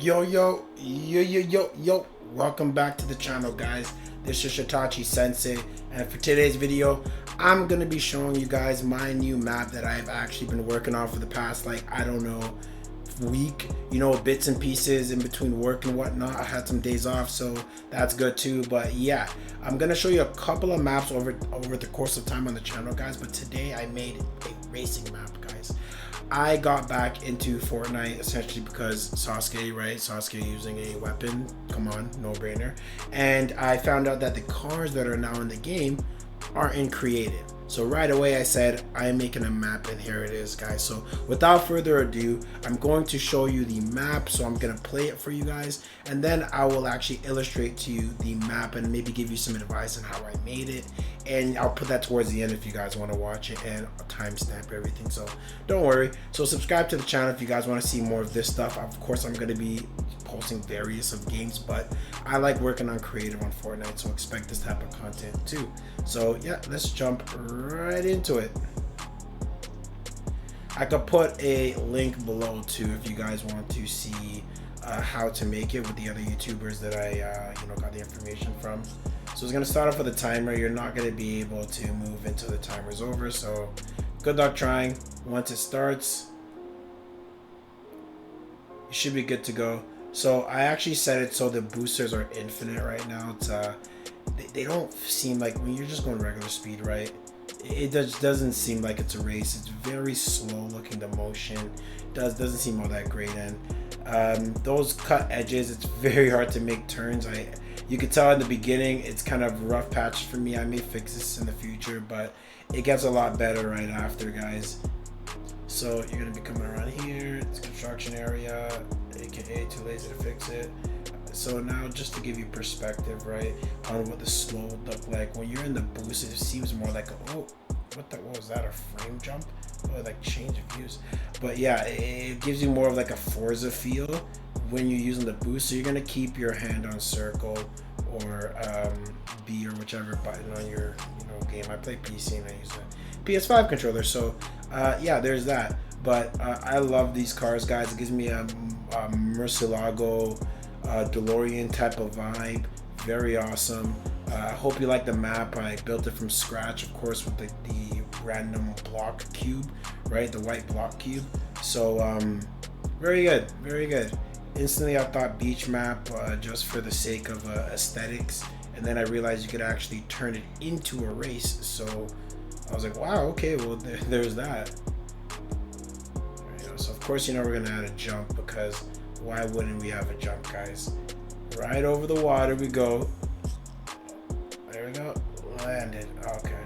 Yo, welcome back to the channel, guys. This is Shitachi Sensei, and for today's video I'm gonna be showing you guys my new map that I've actually been working on for the past, like, I don't know, week, bits and pieces in between work and whatnot. I had some days off, so that's good too. But yeah, I'm gonna show you a couple of maps over the course of time on the channel, guys. But today I made a racing map, guys. I got back into Fortnite essentially because Sasuke, right? Sasuke using a weapon, come on, no brainer. And I found out that the cars that are now in the game are in creative. So right away I said, I'm making a map, and here it is, guys. So without further ado, I'm going to show you the map. So I'm gonna play it for you guys, and then I will actually illustrate to you the map and maybe give you some advice on how I made it. And I'll put that towards the end if you guys want to watch it, and I'll timestamp everything. So don't worry. So subscribe to the channel if you guys want to see more of this stuff. Of course, I'm gonna be posting various of games, but I like working on creative on Fortnite, so expect this type of content too. So yeah, let's jump right into it. I could put a link below too if you guys want to see how to make it with the other YouTubers that I got the information from. So it's gonna start off with a timer. You're not gonna be able to move until the timer's over, so good luck trying. Once it starts, you should be good to go. So I actually set it so the boosters are infinite right now. It's they don't seem like, when you're just going regular speed, right, it just doesn't seem like it's a race. It's very slow looking. The motion doesn't seem all that great, and those cut edges, it's very hard to make turns. You could tell in the beginning it's kind of rough patch for me. I may fix this in the future, but it gets a lot better right after, guys. So you're gonna be coming around here. It's construction area, aka too lazy to fix it. So now, just to give you perspective, right, on what the slow would look like when you're in the boost, it seems more like what was that, a frame jump? Oh, like change of views. But yeah, it gives you more of like a Forza feel when you're using the boost. So you're gonna keep your hand on circle or B or whichever button on your game. I play PC and I use a PS5 controller, so yeah, there's that. But I love these cars, guys. It gives me a Murcielago DeLorean type of vibe. Very awesome. I hope you like the map. I built it from scratch, of course, with the random block cube, right, the white block cube. So very good, very good. Instantly I thought beach map, just for the sake of aesthetics, and then I realized you could actually turn it into a race. So I was like, wow, okay, well there's that. So of course, we're gonna add a jump, because why wouldn't we have a jump, guys? Right over the water we go. There we go. Landed. Okay.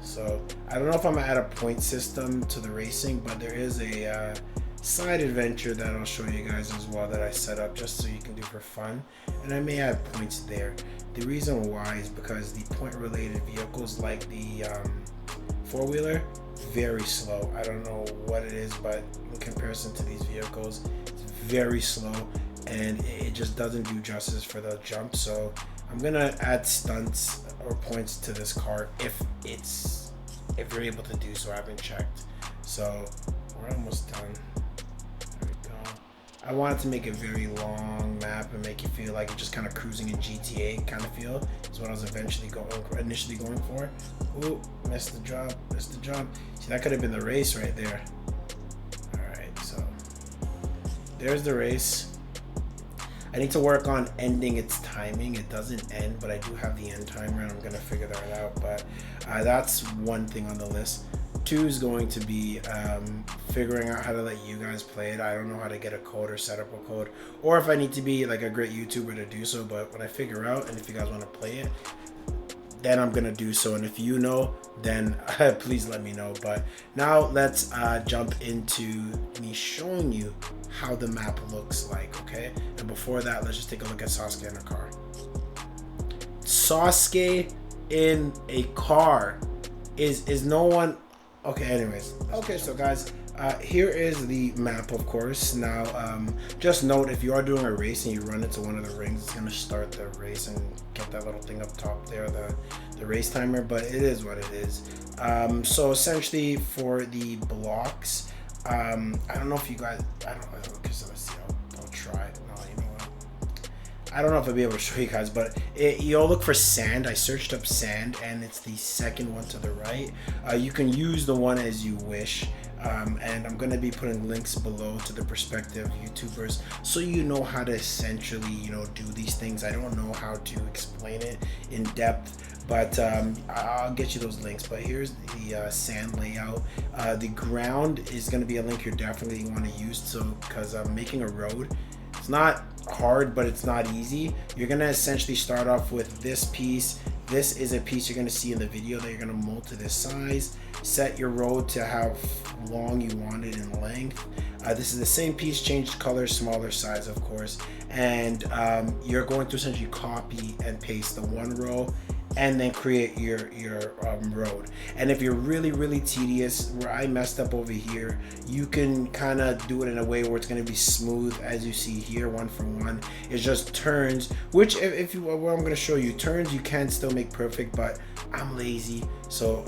So I don't know if I'm gonna add a point system to the racing, but there is a side adventure that I'll show you guys as well that I set up just so you can do for fun, and I may add points there. The reason why is because the point related vehicles, like the four-wheeler, very slow. I don't know what it is, but in comparison to these vehicles, it's very slow, and it just doesn't do justice for the jump. So I'm gonna add stunts or points to this car if you're able to do so. I haven't checked. So we're almost done. There we go. I wanted to make a very long map and make you feel like you're just kind of cruising in GTA kind of feel. Is what I was initially going for. Ooh, missed the jump. See, that could have been the race right there. All right, so there's the race. I need to work on ending its timing. It doesn't end, but I do have the end timer, and I'm gonna figure that out. But that's one thing on the list. 2 is going to be figuring out how to let you guys play it. I don't know how to get a code or set up a code, or if I need to be like a great YouTuber to do so. But when I figure out, and if you guys want to play it, then I'm gonna do so. And if you know, then please let me know. But now let's jump into me showing you how the map looks like, okay? And before that, let's just take a look at Sasuke in a car. Sasuke in a car is no one. Okay, anyways. Okay, so guys, here is the map, of course. Now, just note, if you are doing a race and you run into one of the rings, it's gonna start the race and get that little thing up top there, the race timer, but it is what it is. So essentially for the blocks, I don't know if you guys, I don't know, okay, so let's see, I'll try it. No, I don't know if I'll be able to show you guys, but you'll look for sand. I searched up sand, and it's the second one to the right. You can use the one as you wish. And I'm going to be putting links below to the prospective YouTubers so you know how to essentially, you know, do these things. I don't know how to explain it in depth, but I'll get you those links. But here's the sand layout. The ground is going to be a link you're definitely want to use, so because I'm making a road. It's not hard, but it's not easy. You're going to essentially start off with this piece. This is a piece you're going to see in the video that you're going to mold to this size. Set your road to how long you want it in length. This is the same piece, changed color, smaller size, of course. And you're going to essentially copy and paste the one row and then create your road. And if you're really tedious, where I messed up over here, you can kind of do it in a way where it's going to be smooth, as you see here, one for one. It just turns, which if you, what I'm going to show you, turns you can still make perfect, but I'm lazy, so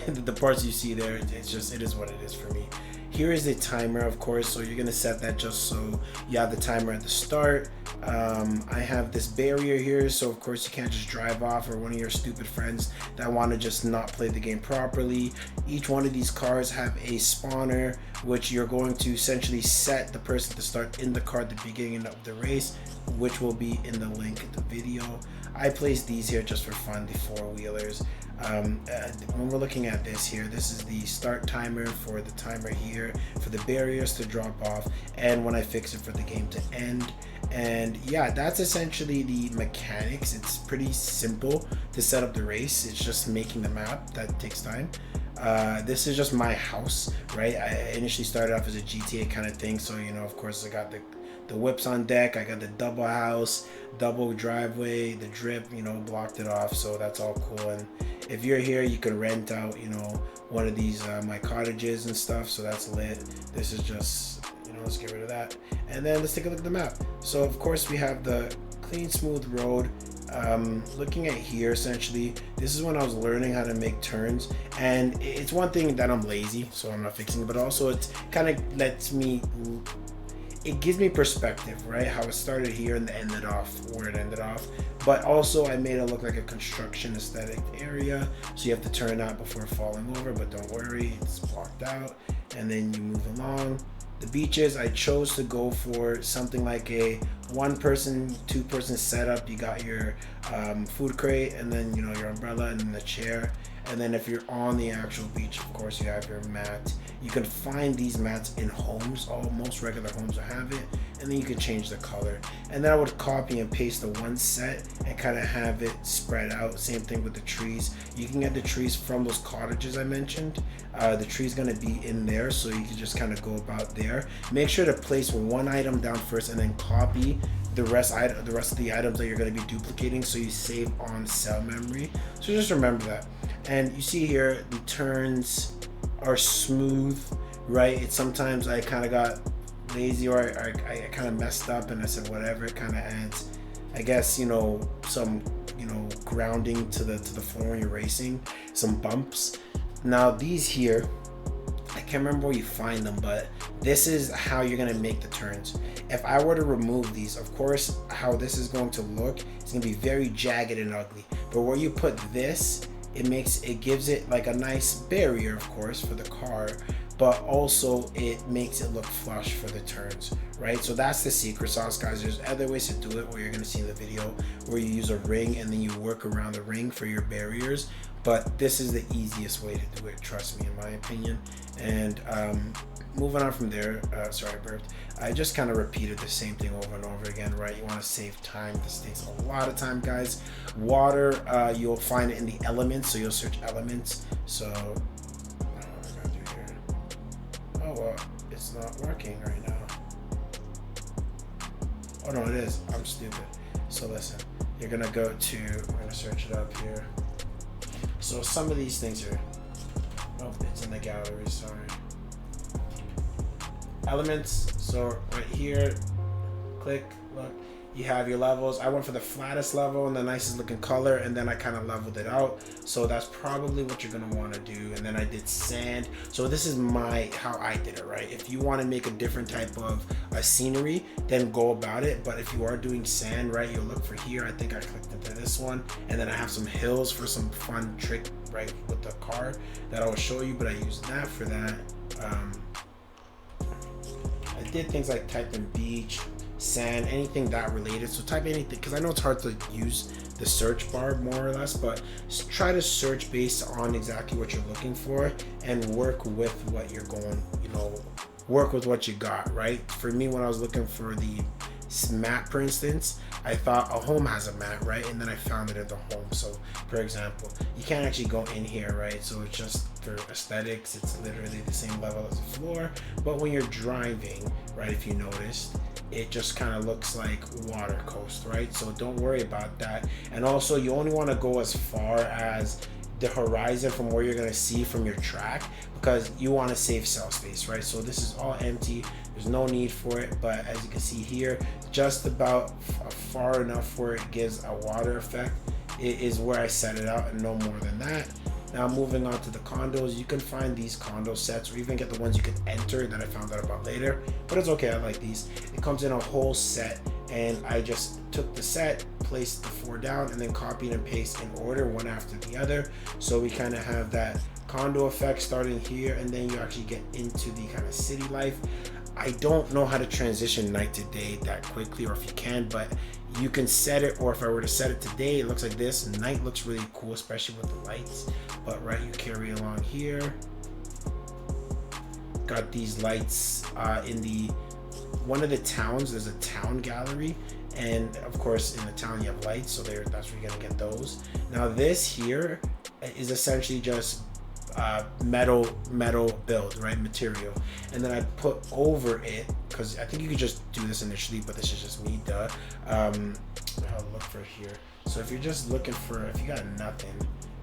the parts you see there, it's just, it is what it is for me. Here is the timer, of course, so you're gonna set that just so you have the timer at the start. I have this barrier here, so of course you can't just drive off, or one of your stupid friends that want to just not play the game properly. Each one of these cars have a spawner, which you're going to essentially set the person to start in the car at the beginning of the race, which will be in the link in the video. I placed these here just for fun, the four-wheelers. When we're looking at this here, this is the start timer for the timer here, for the barriers to drop off, and when I fix it for the game to end. And yeah, that's essentially the mechanics. It's pretty simple to set up the race. It's just making the map that takes time. This is just my house, right? I initially started off as a GTA kind of thing, so you know, of course I got the whips on deck, I got the double house, double driveway, the drip, you know, blocked it off, so that's all cool. And if you're here, you can rent out, you know, one of these my cottages and stuff, so that's lit. This is just, you know, let's get rid of that, and then let's take a look at the map. So of course we have the clean, smooth road. Looking at here, essentially this is when I was learning how to make turns, and it's one thing that I'm lazy, so I'm not fixing it, but also it kind of lets me, it gives me perspective, right? How it started here and ended off where it ended off. But also I made it look like a construction aesthetic area, so you have to turn out before falling over, but don't worry, it's blocked out. And then you move along. The beaches, I chose to go for something like a one-person, two-person setup. You got your food crate, and then, you know, your umbrella, and then the chair. And then if you're on the actual beach, of course, you have your mat. You can find these mats in homes. Most regular homes will have it, and then you can change the color. And then I would copy and paste the one set and kind of have it spread out. Same thing with the trees. You can get the trees from those cottages I mentioned. The tree's gonna be in there, so you can just kind of go about there. Make sure to place one item down first, and then copy the rest of the items that you're going to be duplicating, so you save on cell memory. So just remember that. And you see here, the turns are smooth, right? It's sometimes I kind of got lazy, or I kind of messed up, and I said whatever. It kind of adds, I guess, you know, some, you know, grounding to the floor when you're racing, some bumps. Now these here, I can't remember where you find them, but this is how you're gonna make the turns. If I were to remove these, of course, how this is going to look, it's gonna be very jagged and ugly. But where you put this, it gives it like a nice barrier, of course, for the car, but also it makes it look flush for the turns, right? So that's the secret sauce, guys. There's other ways to do it, where you're gonna see in the video, where you use a ring and then you work around the ring for your barriers. But this is the easiest way to do it, trust me, in my opinion. And moving on from there, sorry, I burped. I just kind of repeated the same thing over and over again, right? You want to save time. This takes a lot of time, guys. Water, you'll find it in the elements, so you'll search elements. So, what am I gonna do here? Oh, well, it's not working right now. Oh no, it is. I'm stupid. So listen, you're gonna go to, we're gonna search it up here. So some of these things are, oh, it's in the gallery, sorry. Elements, so right here, click, look, you have your levels. I went for the flattest level and the nicest looking color, and then I kind of leveled it out. So that's probably what you're gonna want to do. And then I did sand. So this is how I did it, right? If you want to make a different type of scenery, then go about it. But if you are doing sand, right, you'll look for here. I think I clicked into this one, and then I have some hills for some fun trick, right, with the car that I will show you. But I used that for that. I did things like type in beach, sand, anything that related. So type anything, because I know it's hard to use the search bar more or less, but try to search based on exactly what you're looking for and work with what you're going, work with what you got, right? For me, when I was looking for the map, for instance, I thought a home has a map, right? And then I found it in the home. So for example, you can't actually go in here, right? So it's just for aesthetics, it's literally the same level as the floor. But when you're driving, right, if you noticed, it just kind of looks like water coast, right? So don't worry about that. And also, you only want to go as far as the horizon from where you're going to see from your track, because you want to save cell space, right? So this is all empty, there's no need for it. But as you can see here, just about far enough where it gives a water effect, it is where I set it out, and no more than that. Now moving on to the condos, you can find these condo sets, or even get the ones you can enter that I found out about later, but it's okay, I like these. It comes in a whole set, and I just took the set, placed the 4 down, and then copied and pasted in order, one after the other. So we kind of have that condo effect starting here, and then you actually get into the kind of city life. I don't know how to transition night to day that quickly, or if you can, but you can set it, or if I were to set it today, it looks like this. Night looks really cool, especially with the lights. But right, you carry along here. Got these lights in one of the towns. There's a town gallery, and of course in the town you have lights, so that's where you're gonna get those. Now this here is essentially just metal build, right, material, and then I put over it, because I think you could just do this initially, but this is just me, I'll look for here. So if you're just looking for, if you got nothing,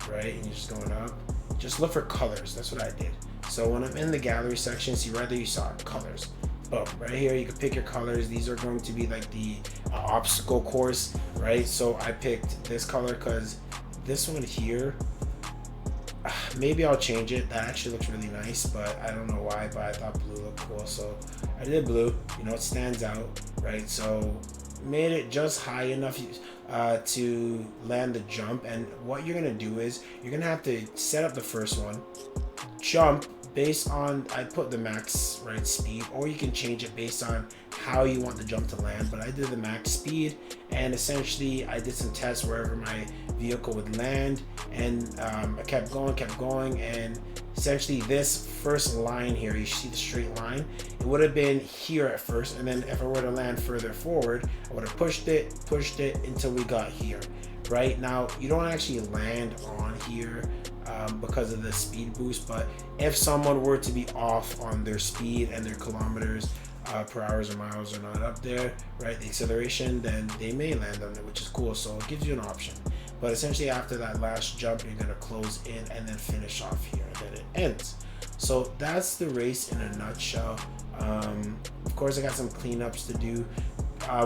right, and you're just going up, just look for colors. That's what I did. So when I'm in the gallery section, see right there, you saw colors. Boom, right here you can pick your colors. These are going to be like the obstacle course, right? So I picked this color because this one here, maybe I'll change it. That actually looks really nice, but I don't know why, but I thought blue looked cool, so I did blue. It stands out, right? So made it just high enough to land the jump. And what you're gonna do is you're gonna have to set up the first one, jump based on, I put the max, right, speed, or you can change it based on how you want the jump to land, but I did the max speed, and essentially I did some tests wherever my vehicle would land, and I kept going, and essentially this first line here, you see the straight line, it would have been here at first, and then if I were to land further forward, I would have pushed it until we got here. Right now, you don't actually land on here because of the speed boost, but if someone were to be off on their speed and their kilometers per hours or miles are not up there, right, the acceleration, then they may land on it, which is cool. So it gives you an option. But essentially after that last jump, you're gonna close in and then finish off here, and then it ends. So that's the race in a nutshell. Of course, I got some cleanups to do.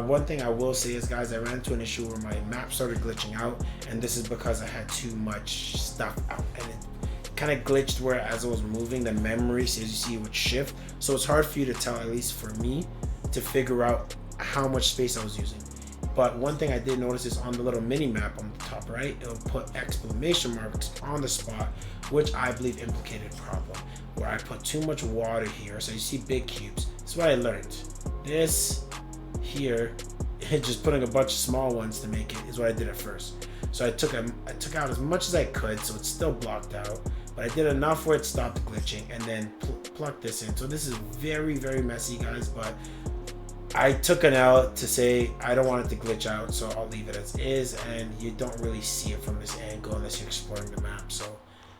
One thing I will say is, guys, I ran into an issue where my map started glitching out, and this is because I had too much stuff out, and it kind of glitched where as I was moving, the memory, as you see, it would shift. So it's hard for you to tell, at least for me, to figure out how much space I was using. But one thing I did notice is on the little mini map on the top right, it'll put exclamation marks on the spot, which I believe implicated a problem, where I put too much water here. So you see big cubes. That's what I learned. This here, just putting a bunch of small ones to make it, is what I did at first. So I took out as much as I could, so it's still blocked out, but I did enough where it stopped glitching, and then plucked this in. So this is very, very messy, guys, but I took an L to say I don't want it to glitch out, so I'll leave it as is, and you don't really see it from this angle unless you're exploring the map. So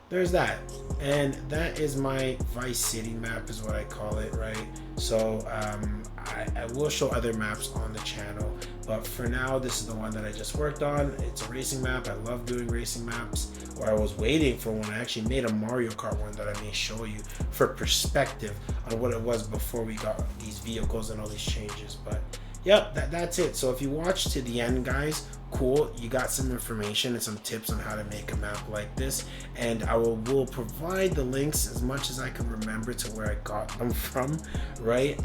there's that, and that is my Vice City map, is what I call it, right? So I will show other maps on the channel, but for now this is the one that I just worked on. It's a racing map. I love doing racing maps, or I was waiting for one. I actually made a Mario Kart one that I may show you for perspective on what it was before we got these vehicles and all these changes. But yep, that's it. So if you watch to the end, guys, cool, you got some information and some tips on how to make a map like this, and I will provide the links as much as I can remember to where I got them from, right,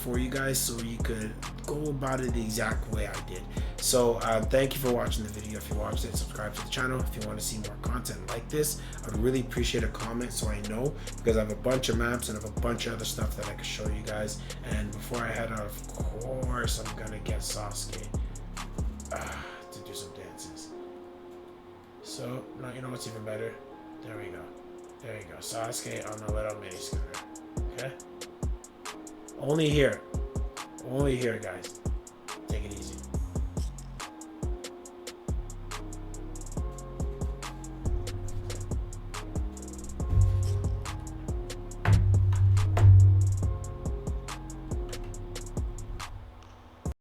for you guys, so you could go about it the exact way I did. So thank you for watching the video. If you watched it, subscribe to the channel. If you want to see more content like this, I'd really appreciate a comment so I know, because I have a bunch of maps and I have a bunch of other stuff that I can show you guys. And before I head out, of course, I'm gonna get Sasuke to do some dances. So, no, you know what's even better? There we go. There you go. Sasuke on a little mini scooter. Okay? Only here. Only here, guys.